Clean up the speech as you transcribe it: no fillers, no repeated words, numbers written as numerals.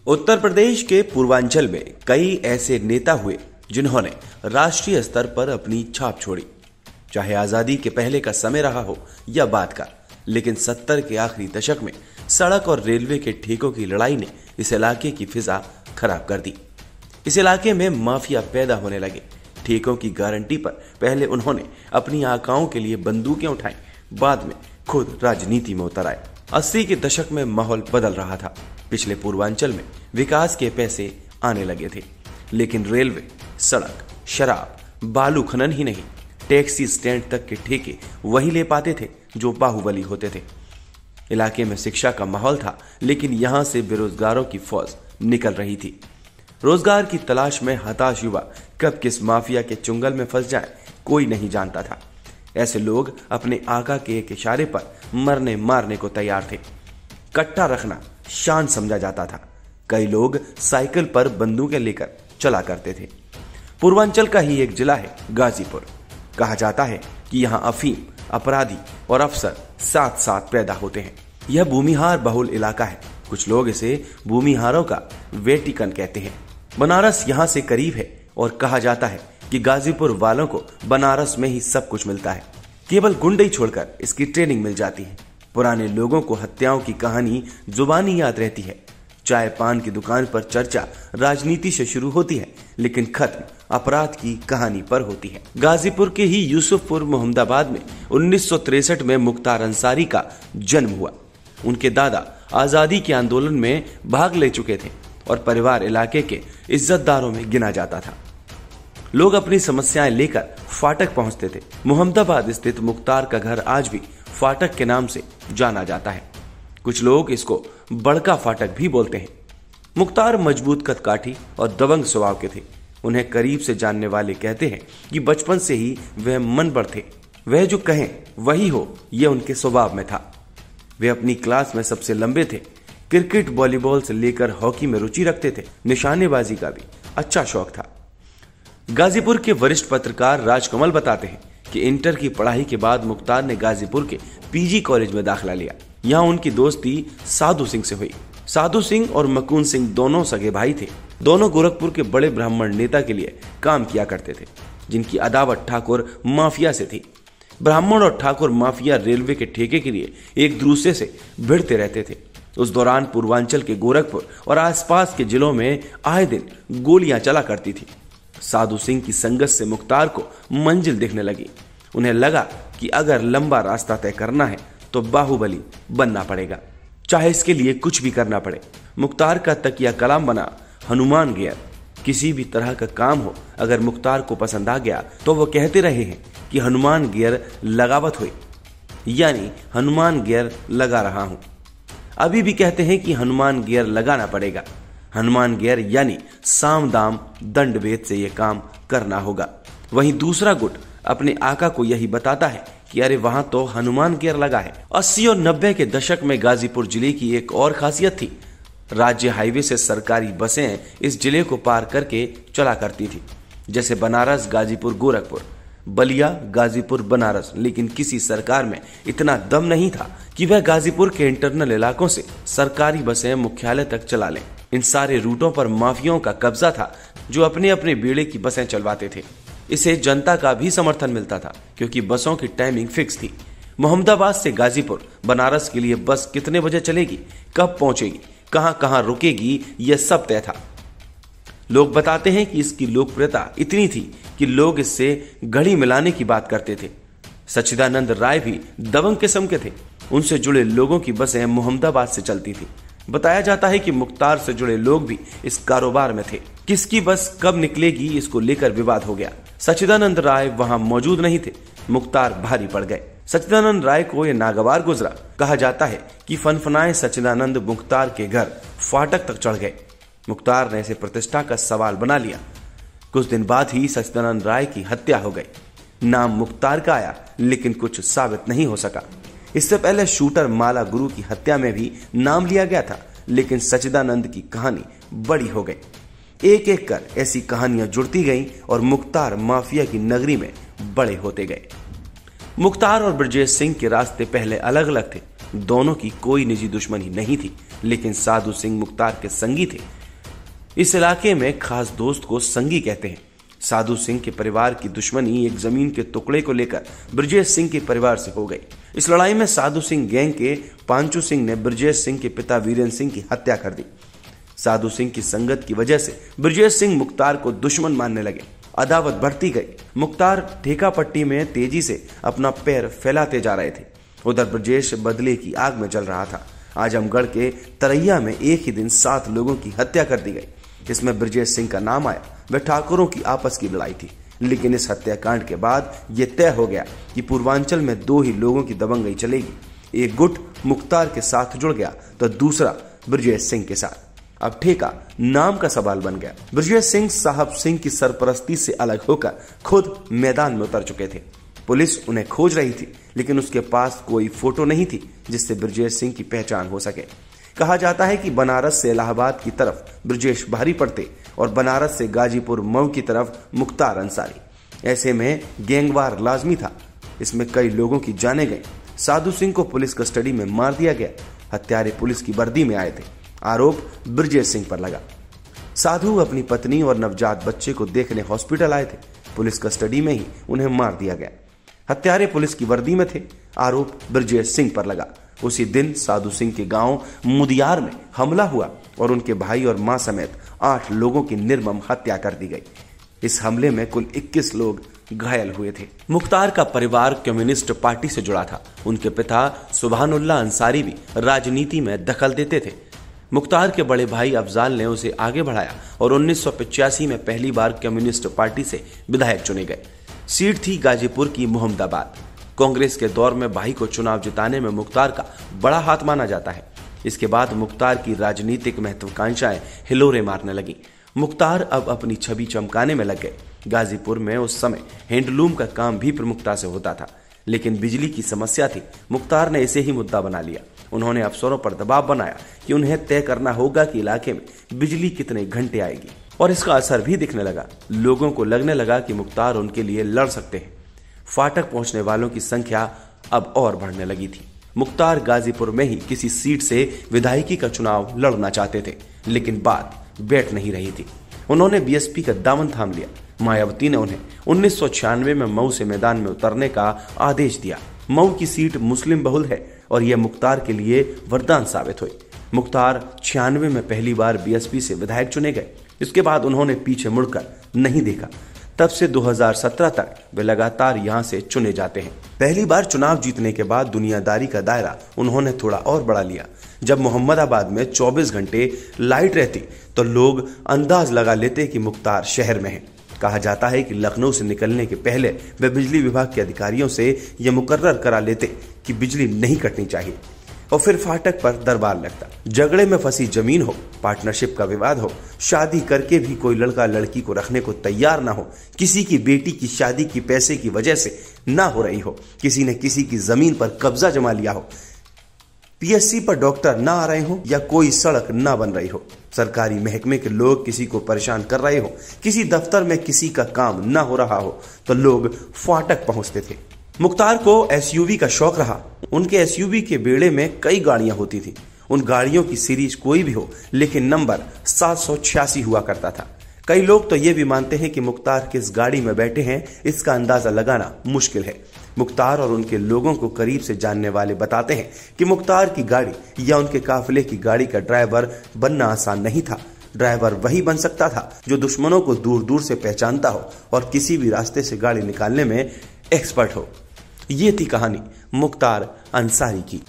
उत्तर प्रदेश के पूर्वांचल में कई ऐसे नेता हुए जिन्होंने राष्ट्रीय स्तर पर अपनी छाप छोड़ी। चाहे आजादी के पहले का समय रहा हो या बाद का, लेकिन 70 के आखिरी दशक में सड़क और रेलवे के ठेकों की लड़ाई ने इस इलाके की फिजा खराब कर दी। इस इलाके में माफिया पैदा होने लगे। ठेकों की गारंटी पर पहले उन्होंने अपनी आकाओं के लिए बंदूकें उठाई, बाद में खुद राजनीति में उतर आए। 80 के दशक में माहौल बदल रहा था। पिछले पूर्वांचल में विकास के पैसे आने लगे थे, लेकिन रेलवे, सड़क, शराब, बालू खनन ही नहीं, टैक्सी स्टैंड तक के ठेके वही ले पाते थे जो बाहुबली होते थे। इलाके में शिक्षा का माहौल था, लेकिन यहां से बेरोजगारों की फौज निकल रही थी। रोजगार की तलाश में हताश युवा कब किस माफिया के चुंगल में फंस जाए कोई नहीं जानता था। ऐसे लोग अपने आका के एक इशारे पर मरने मारने को तैयार थे। कट्टा रखना शान समझा जाता था। कई लोग साइकिल पर बंदूकें लेकर चला करते थे। पूर्वांचल का ही एक जिला है गाजीपुर। कहा जाता है कि यहाँ अफीम, अपराधी और अफसर साथ साथ पैदा होते हैं। यह भूमिहार बहुल इलाका है। कुछ लोग इसे भूमिहारों का वेटिकन कहते हैं। बनारस यहाँ से करीब है और कहा जाता है कि गाजीपुर वालों को बनारस में ही सब कुछ मिलता है। केवल गुंडे छोड़कर इसकी ट्रेनिंग मिल जाती है। पुराने लोगों को हत्याओं की कहानी जुबानी याद रहती है। चाय पान की दुकान पर चर्चा राजनीति से शुरू होती है, लेकिन खत्म अपराध की कहानी पर होती है। गाजीपुर के ही यूसुफपुर मोहम्मदाबाद में 1963 में मुख्तार अंसारी का जन्म हुआ। उनके दादा आजादी के आंदोलन में भाग ले चुके थे और परिवार इलाके के इज्जतदारों में गिना जाता था। लोग अपनी समस्याएं लेकर फाटक पहुंचते थे। मोहम्मदाबाद स्थित मुख्तार का घर आज भी फाटक के नाम से जाना जाता है। कुछ लोग इसको बड़का फाटक भी बोलते हैं। मुख्तार मजबूत कदकाठी और दबंग स्वभाव के थे। उन्हें करीब से जानने वाले कहते हैं कि बचपन से ही वह मनबड़ थे। वह जो कहें वही हो, यह उनके स्वभाव में था। वे अपनी क्लास में सबसे लंबे थे। क्रिकेट, वॉलीबॉल से लेकर हॉकी में रुचि रखते थे। निशानेबाजी का भी अच्छा शौक था। गाजीपुर के वरिष्ठ पत्रकार राजकमल बताते हैं कि इंटर की पढ़ाई के बाद मुख्तार ने गाजीपुर के पीजी कॉलेज में दाखिला लिया। यहाँ उनकी दोस्ती साधु सिंह से हुई। साधु सिंह और मकून सिंह दोनों सगे भाई थे। दोनों गोरखपुर के बड़े ब्राह्मण नेता के लिए काम किया करते थे, जिनकी अदावत ठाकुर माफिया से थी। ब्राह्मण और ठाकुर माफिया रेलवे के ठेके के लिए एक दूसरे से भिड़ते रहते थे। उस दौरान पूर्वांचल के गोरखपुर और आसपास के जिलों में आए दिन गोलियां चला करती थी। साधु सिंह की संगत से मुख्तार को मंजिल दिखने लगी। उन्हें लगा कि अगर लंबा रास्ता तय करना है तो बाहुबली बनना पड़ेगा, चाहे इसके लिए कुछ भी करना पड़े। मुख्तार का तकिया कलाम बना हनुमान गियर। किसी भी तरह का काम हो, अगर मुख्तार को पसंद आ गया तो वो कहते रहे हैं कि हनुमान गियर लगावत हुई, यानी हनुमान गियर लगा रहा हूं। अभी भी कहते हैं कि हनुमान गियर लगाना पड़ेगा। हनुमान गियर यानी साम दाम दंड भेद से यह काम करना होगा। वहीं दूसरा गुट अपने आका को यही बताता है कि अरे वहां तो हनुमान गियर लगा है। 80 और 90 के दशक में गाजीपुर जिले की एक और खासियत थी। राज्य हाईवे से सरकारी बसें इस जिले को पार करके चला करती थी, जैसे बनारस, गाजीपुर, गोरखपुर, बलिया, गाजीपुर, बनारस। लेकिन किसी सरकार में इतना दम नहीं था कि वह गाजीपुर के इंटरनल इलाकों से सरकारी बसें मुख्यालय तक चला लें। इन सारे रूटों पर माफियाओं का कब्जा था, जो अपने अपने बेड़े की बसें चलवाते थे। इसे जनता का भी समर्थन मिलता था, क्योंकि बसों की टाइमिंग फिक्स थी। मोहम्मदाबाद से गाजीपुर, बनारस के लिए बस कितने बजे चलेगी, कब पहुंचेगी, कहां कहां रुकेगी, यह सब तय था। लोग बताते हैं कि इसकी लोकप्रियता इतनी थी कि लोग इससे घड़ी मिलाने की बात करते थे। सच्चिदानंद राय भी दबंग किस्म के थे। उनसे जुड़े लोगों की बसें मोहम्मदाबाद से चलती थी। बताया जाता है कि मुख्तार से जुड़े लोग भी इस कारोबार में थे। किसकी बस कब निकलेगी, इसको लेकर विवाद हो गया। सच्चिदानंद राय वहां मौजूद नहीं थे। मुख्तार भारी पड़ गए। सच्चिदानंद राय को यह नागवार गुजरा। कहा जाता है कि फनफनाए सच्चिदानंद मुख्तार के घर फाटक तक चढ़ गए। मुख्तार ने इसे प्रतिष्ठा का सवाल बना लिया। कुछ दिन बाद ही सच्चिदानंद राय की हत्या हो गई। नाम मुख्तार का आया, लेकिन कुछ साबित नहीं हो सका। इससे पहले शूटर माला गुरु की हत्या में भी नाम लिया गया था, लेकिन सच्चिदानंद की कहानी बड़ी हो गई। एक एक कर ऐसी कहानियां जुड़ती गईं और मुख्तार माफिया की नगरी में बड़े होते गए। मुख्तार और ब्रजेश सिंह के रास्ते पहले अलग अलग थे, दोनों की कोई निजी दुश्मनी नहीं थी, लेकिन साधु सिंह मुख्तार के संगी थे। इस इलाके में खास दोस्त को संगी कहते हैं। साधु सिंह के परिवार की दुश्मनी एक जमीन के टुकड़े को लेकर ब्रजेश सिंह के परिवार से हो गई। इस लड़ाई में साधु सिंह गैंग के पांचू सिंह ने ब्रजेश सिंह के पिता वीरेंद्र सिंह की हत्या कर दी। साधु सिंह की संगत की वजह से ब्रजेश सिंह मुख्तार को दुश्मन मानने लगे। अदावत बढ़ती गई। मुख्तार ठेका पट्टी में तेजी से अपना पैर फैलाते जा रहे थे। उधर ब्रजेश बदले की आग में जल रहा था। आजमगढ़ के तरैया में एक ही दिन 7 लोगों की हत्या कर दी गई। इसमें ब्रजेश सिंह का नाम आया। वह ठाकुरों की आपस की लड़ाई थी, लेकिन इस हत्याकांड के बाद यह तय हो गया कि पूर्वांचल में 2 ही लोगों की दबंगई चलेगी। एक गुट मुख्तार के साथ जुड़ गया तो दूसरा ब्रजेश सिंह के साथ। अब ठेका नाम का सवाल बन गया। ब्रजेश सिंह साहब सिंह की सरपरस्ती से अलग होकर खुद मैदान में उतर चुके थे। पुलिस उन्हें खोज रही थी, लेकिन उसके पास कोई फोटो नहीं थी जिससे ब्रजेश सिंह की पहचान हो सके। कहा जाता है कि बनारस से इलाहाबाद की तरफ ब्रजेश भारी पड़ते और बनारस से गाजीपुर मऊ की तरफ मुख्तार अंसारी। ऐसे में गैंगवार लाजमी था। इसमें कई लोगों की जाने गई। साधु सिंह को पुलिस कस्टडी में मार दिया गया। हत्यारे पुलिस की वर्दी में आए थे। आरोप ब्रजेश सिंह पर लगा। साधु अपनी पत्नी और नवजात बच्चे को देखने हॉस्पिटल आए थे। पुलिस कस्टडी में ही उन्हें मार दिया गया। हत्यारे पुलिस की वर्दी में थे। आरोप ब्रजेश सिंह पर लगा। उसी दिन साधु सिंह के गांव मुदियार में हमला हुआ और उनके भाई और मां समेत 8 लोगों की निर्मम हत्या कर दी गई। इस हमले में कुल 21 लोग घायल हुए थे। मुख्तार का परिवार कम्युनिस्ट पार्टी से जुड़ा था। उनके पिता सुभानुल्लाह अंसारी भी राजनीति में दखल देते थे। मुख्तार के बड़े भाई अफजाल ने उसे आगे बढ़ाया और 1985 में पहली बार कम्युनिस्ट पार्टी से विधायक चुने गए। सीट थी गाजीपुर की मोहम्मदाबाद। कांग्रेस के दौर में भाई को चुनाव जिताने में मुख्तार का बड़ा हाथ माना जाता है। इसके बाद मुख्तार की राजनीतिक महत्वाकांक्षाएं हिलोरे मारने लगी। मुख्तार अब अपनी छवि चमकाने में लग गए। गाजीपुर में उस समय हैंडलूम का काम भी प्रमुखता से होता था, लेकिन बिजली की समस्या थी। मुख्तार ने इसे ही मुद्दा बना लिया। उन्होंने अफसरों पर दबाव बनाया कि उन्हें तय करना होगा कि इलाके में बिजली कितने घंटे आएगी, और इसका असर भी दिखने लगा। लोगों को लगने लगा कि मुख्तार उनके लिए लड़ सकते हैं। फाटक पहुंचने वालों की संख्या अब और बढ़ने लगी थी। मुख्तार गाजीपुर में ही किसी सीट से विधायकी का चुनाव लड़ना चाहते थे, लेकिन बात बैठ नहीं रही थी। उन्होंने बीएसपी का दामन थाम लिया। मायावती ने उन्हें 1996 में मऊ से मैदान में उतरने का आदेश दिया। मऊ की सीट मुस्लिम बहुल है और यह मुख्तार के लिए वरदान साबित हुई। मुख्तार 96 में पहली बार बीएसपी से विधायक चुने गए। इसके बाद उन्होंने पीछे मुड़कर नहीं देखा। तब से 2017 तक वे लगातार यहां से चुने जाते हैं। पहली बार चुनाव जीतने के बाद दुनियादारी का दायरा उन्होंने थोड़ा और बढ़ा लिया। जब मोहम्मदाबाद में 24 घंटे लाइट रहती तो लोग अंदाज लगा लेते कि मुख्तार शहर में है। कहा जाता है कि लखनऊ से निकलने के पहले वे बिजली विभाग के अधिकारियों से यह मुकर्रर करा लेते कि बिजली नहीं कटनी चाहिए, और फिर फाटक पर दरबार लगता। झगड़े में फंसी जमीन हो, पार्टनरशिप का विवाद हो, शादी करके भी कोई लड़का लड़की को रखने को तैयार ना हो, किसी की बेटी की शादी की पैसे की वजह से ना हो रही हो, किसी ने किसी की जमीन पर कब्जा जमा लिया हो, पीएससी पर डॉक्टर ना आ रहे हो, या कोई सड़क ना बन रही हो, सरकारी महकमे के लोग किसी को परेशान कर रहे हो, किसी दफ्तर में किसी का काम ना हो रहा हो, तो लोग फाटक पहुंचते थे। मुख्तार को एसयूवी का शौक रहा। उनके एसयूवी के बेड़े में कई गाड़ियां होती थी। उन गाड़ियों की सीरीज कोई भी हो, लेकिन नंबर 786 हुआ करता था। कई लोग तो ये भी मानते हैं कि मुख्तार किस गाड़ी में बैठे हैं इसका अंदाजा लगाना मुश्किल है। मुख्तार और उनके लोगों को करीब से जानने वाले बताते हैं कि मुख्तार की गाड़ी या उनके काफिले की गाड़ी का ड्राइवर बनना आसान नहीं था। ड्राइवर वही बन सकता था जो दुश्मनों को दूर दूर से पहचानता हो और किसी भी रास्ते से गाड़ी निकालने में एक्सपर्ट हो। ये थी कहानी मुख्तार अंसारी की।